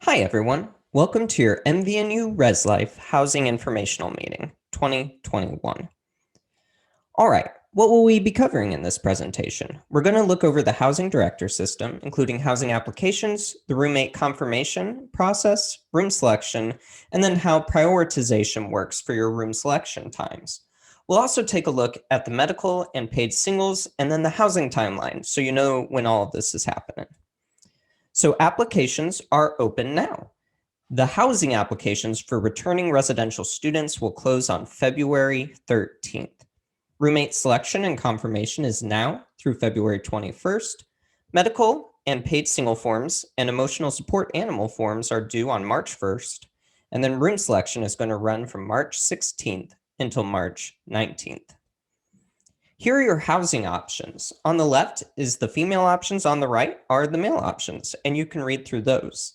Hi, everyone. Welcome to your MVNU Res Life Housing Informational Meeting 2021. All right, what will we be covering in this presentation? We're going to look over the Housing Director System, including housing applications, the roommate confirmation process, room selection, and then how prioritization works for your room selection times. We'll also take a look at the medical and paid singles, and then the housing timeline, so you know when all of this is happening. So applications are open now. The housing applications for returning residential students will close on February 13th. Roommate selection and confirmation is now through February 21st. Medical and paid single forms and emotional support animal forms are due on March 1st. And then room selection is going to run from March 16th until March 19th. Here are your housing options. On the left is the female options, on the right are the male options, and you can read through those.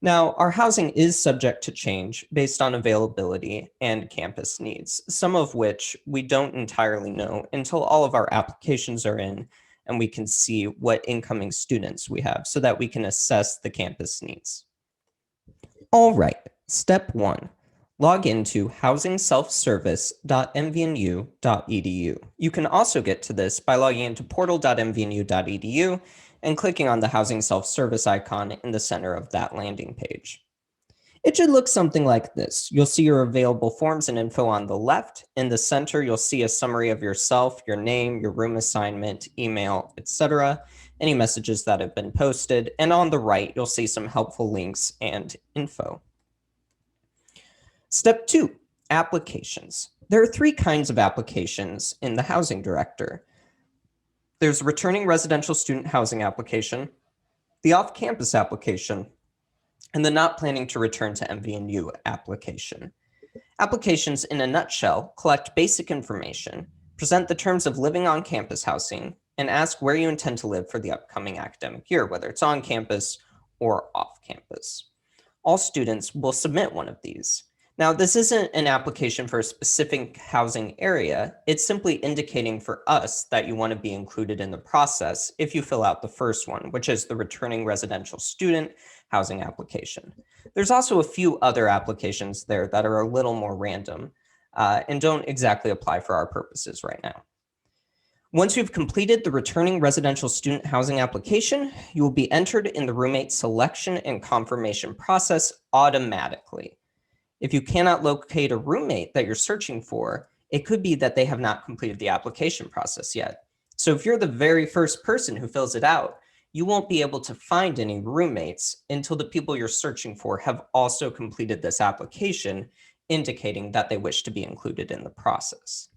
Now, our housing is subject to change based on availability and campus needs, some of which we don't entirely know until all of our applications are in and we can see what incoming students we have so that we can assess the campus needs. All right, step 1. Log into housingselfservice.mvnu.edu. You can also get to this by logging into portal.mvnu.edu and clicking on the Housing Self-Service icon in the center of that landing page. It should look something like this. You'll see your available forms and info on the left. In the center, you'll see a summary of yourself, your name, your room assignment, email, etc., any messages that have been posted. And on the right, you'll see some helpful links and info. Step 2, applications. There are 3 kinds of applications in the Housing Director. There's a returning residential student housing application, the off-campus application, and the not planning to return to MVNU application. Applications, in a nutshell, collect basic information, present the terms of living on campus housing, and ask where you intend to live for the upcoming academic year, whether it's on campus or off campus. All students will submit one of these. Now, this isn't an application for a specific housing area. It's simply indicating for us that you want to be included in the process if you fill out the first one, which is the returning residential student housing application. There's also a few other applications there that are a little more random and don't exactly apply for our purposes right now. Once you've completed the returning residential student housing application, you will be entered in the roommate selection and confirmation process automatically. If you cannot locate a roommate that you're searching for, it could be that they have not completed the application process yet. So if you're the very first person who fills it out, you won't be able to find any roommates until the people you're searching for have also completed this application, indicating that they wish to be included in the process.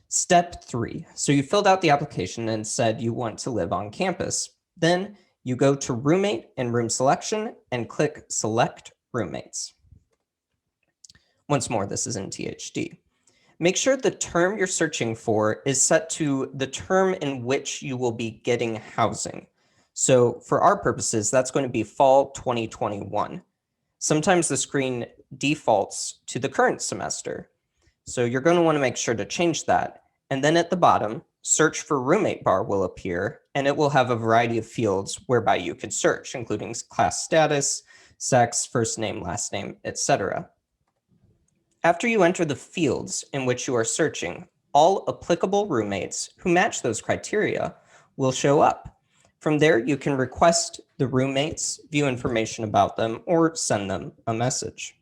Step 3. So you filled out the application and said you want to live on campus. Then you go to roommate and room selection and click select roommates. Once more, this is in THD. Make sure the term you're searching for is set to the term in which you will be getting housing. So for our purposes, that's going to be fall 2021. Sometimes the screen defaults to the current semester. So you're going to want to make sure to change that. And then at the bottom, search for roommate bar will appear, and it will have a variety of fields whereby you can search, including class status, sex, first name, last name, etc. After you enter the fields in which you are searching, all applicable roommates who match those criteria will show up. From there, you can request the roommates, view information about them, or send them a message.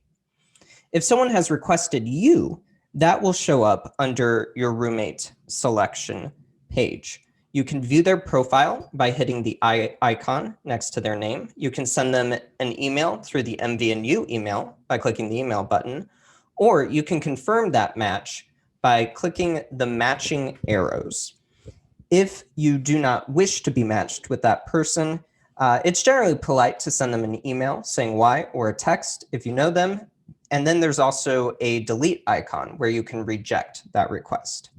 If someone has requested you, that will show up under your roommate selection page. You can view their profile by hitting the icon next to their name. You can send them an email through the MVNU email by clicking the email button, or you can confirm that match by clicking the matching arrows. If you do not wish to be matched with that person, it's generally polite to send them an email saying why, or a text if you know them. And then there's also a delete icon where you can reject that request.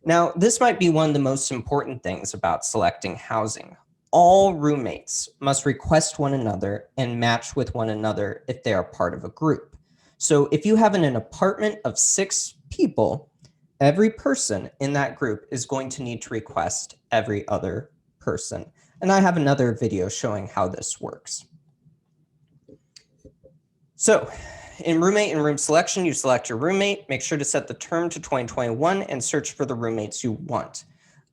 Now, this might be one of the most important things about selecting housing. All roommates must request one another and match with one another if they are part of a group. So if you have an apartment of 6 people, every person in that group is going to need to request every other person. And I have another video showing how this works. So in roommate and room selection, you select your roommate, make sure to set the term to 2021 and search for the roommates you want.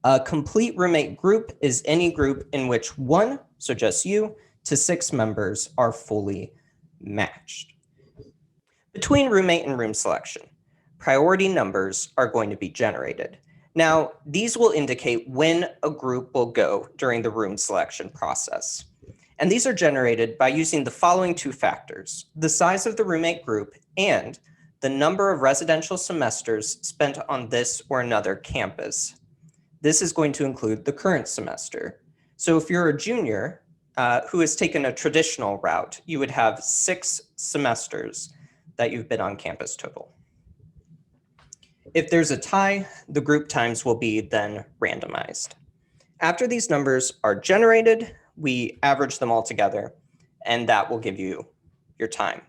A complete roommate group is any group in which 1, so just you, to 6 members are fully matched. Between roommate and room selection, priority numbers are going to be generated. Now, these will indicate when a group will go during the room selection process. And these are generated by using the following 2 factors: the size of the roommate group and the number of residential semesters spent on this or another campus. This is going to include the current semester. So if you're a junior who has taken a traditional route, you would have 6 semesters that you've been on campus total. If there's a tie, the group times will be then randomized. After these numbers are generated, we average them all together, and that will give you your time.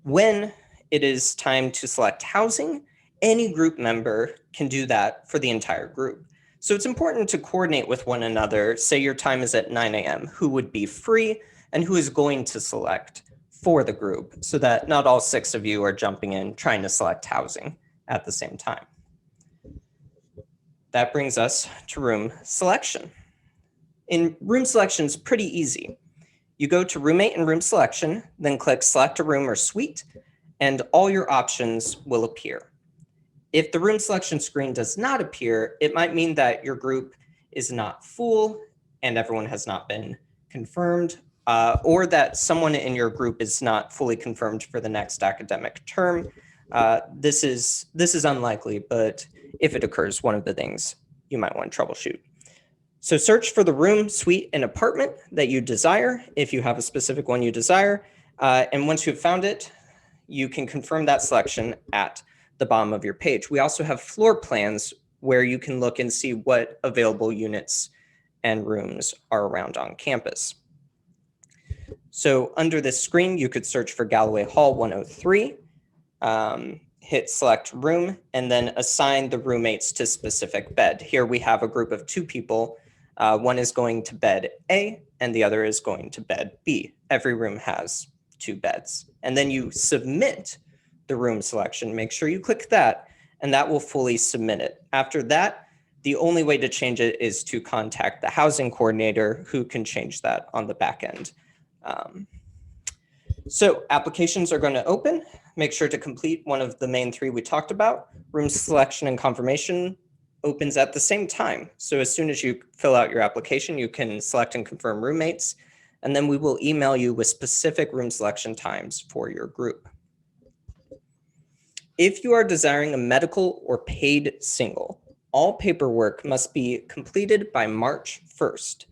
When it is time to select housing, any group member can do that for the entire group. So it's important to coordinate with one another. Say your time is at 9 a.m., who would be free and who is going to select for the group, so that not all 6 of you are jumping in trying to select housing at the same time. That brings us to room selection. In room selection, it's pretty easy. You go to roommate and room selection, then click select a room or suite, and all your options will appear. If the room selection screen does not appear, it might mean that your group is not full and everyone has not been confirmed, or that someone in your group is not fully confirmed for the next academic term. This is unlikely, but if it occurs, one of the things you might want to troubleshoot. So search for the room, suite, and apartment that you desire, if you have a specific one you desire. And once you've found it, you can confirm that selection at the bottom of your page. We also have floor plans where you can look and see what available units and rooms are around on campus. So under this screen, you could search for Galloway Hall 103, hit select room, and then assign the roommates to specific bed. Here we have a group of 2 people. One is going to bed A and the other is going to bed B. Every room has 2 beds. And then you submit the room selection. Make sure you click that, and that will fully submit it. After that, the only way to change it is to contact the housing coordinator, who can change that on the back end. So applications are going to open. Make sure to complete one of the main 3 we talked about. Room selection and confirmation opens at the same time. So as soon as you fill out your application, you can select and confirm roommates, and then we will email you with specific room selection times for your group. If you are desiring a medical or paid single, all paperwork must be completed by March 1st.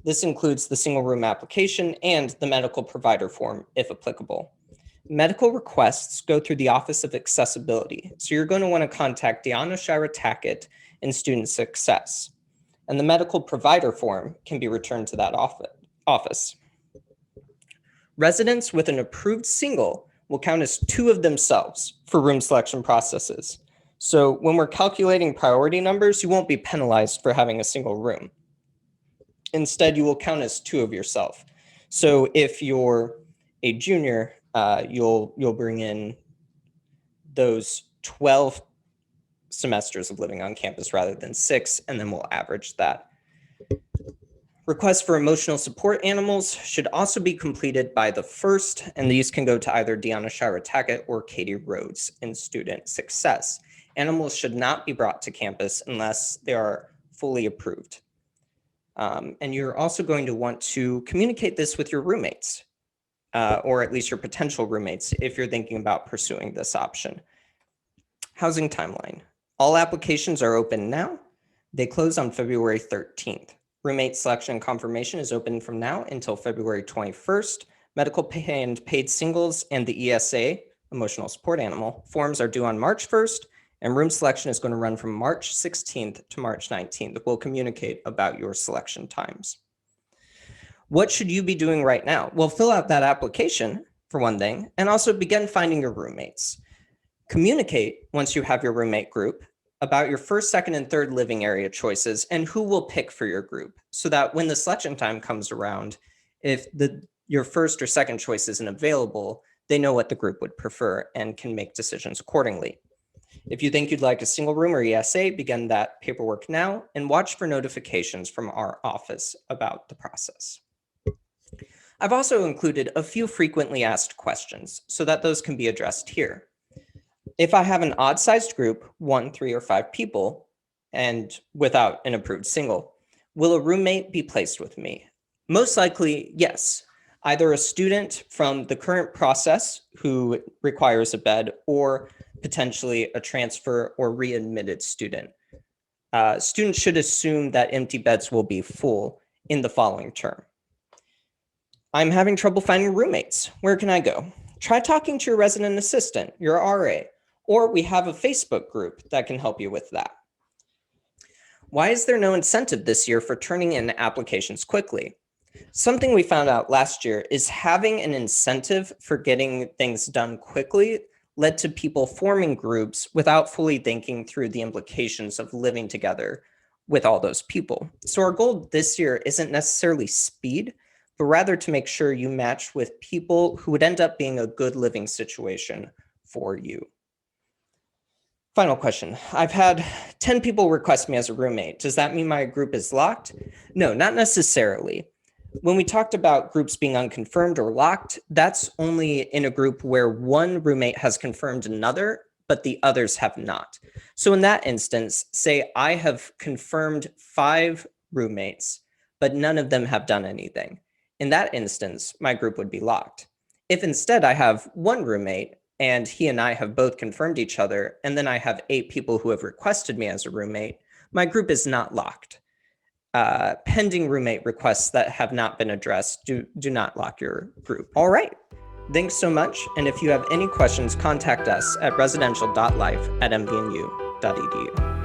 This includes the single room application and the medical provider form, if applicable. Medical requests go through the Office of Accessibility, so you're going to want to contact Deanna Shira-Tackett in Student Success, and the medical provider form can be returned to that office. Residents with an approved single will count as 2 of themselves for room selection processes. So when we're calculating priority numbers, you won't be penalized for having a single room. Instead, you will count as 2 of yourself. So if you're a junior, you'll bring in those 12 semesters of living on campus rather than 6, and then we'll average that. Requests for emotional support animals should also be completed by the 1st, and these can go to either Deanna Shira-Tackett or Katie Rhodes in Student Success. Animals should not be brought to campus unless they are fully approved. And you're also going to want to communicate this with your roommates, or at least your potential roommates, if you're thinking about pursuing this option. Housing timeline. All applications are open now. They close on February 13th. Roommate selection and confirmation is open from now until February 21st. Medical and paid singles and the ESA, emotional support animal, forms are due on March 1st, and room selection is going to run from March 16th to March 19th. We'll communicate about your selection times. What should you be doing right now? Well, fill out that application, for one thing, and also begin finding your roommates. Communicate, once you have your roommate group, about your 1st, 2nd, and 3rd living area choices and who will pick for your group, so that when the selection time comes around, if your 1st or 2nd choice isn't available, they know what the group would prefer and can make decisions accordingly. If you think you'd like a single room or ESA, begin that paperwork now and watch for notifications from our office about the process. I've also included a few frequently asked questions so that those can be addressed here. If I have an odd-sized group, 1, 3, or 5 people, and without an approved single, will a roommate be placed with me? Most likely, yes. Either a student from the current process who requires a bed, or potentially a transfer or readmitted student. Students should assume that empty beds will be full in the following term. I'm having trouble finding roommates. Where can I go? Try talking to your resident assistant, your RA, or we have a Facebook group that can help you with that. Why is there no incentive this year for turning in applications quickly? Something we found out last year is having an incentive for getting things done quickly led to people forming groups without fully thinking through the implications of living together with all those people. So our goal this year isn't necessarily speed, but rather to make sure you match with people who would end up being a good living situation for you. Final question. I've had 10 people request me as a roommate. Does that mean my group is locked? No, not necessarily. When we talked about groups being unconfirmed or locked, that's only in a group where one roommate has confirmed another, but the others have not. So in that instance, say I have confirmed 5 roommates, but none of them have done anything. In that instance, my group would be locked. If instead I have 1 roommate and he and I have both confirmed each other, and then I have 8 people who have requested me as a roommate, my group is not locked. Pending roommate requests that have not been addressed do not lock your group. All right. Thanks so much. And if you have any questions, contact us at residential.life@mvnu.edu.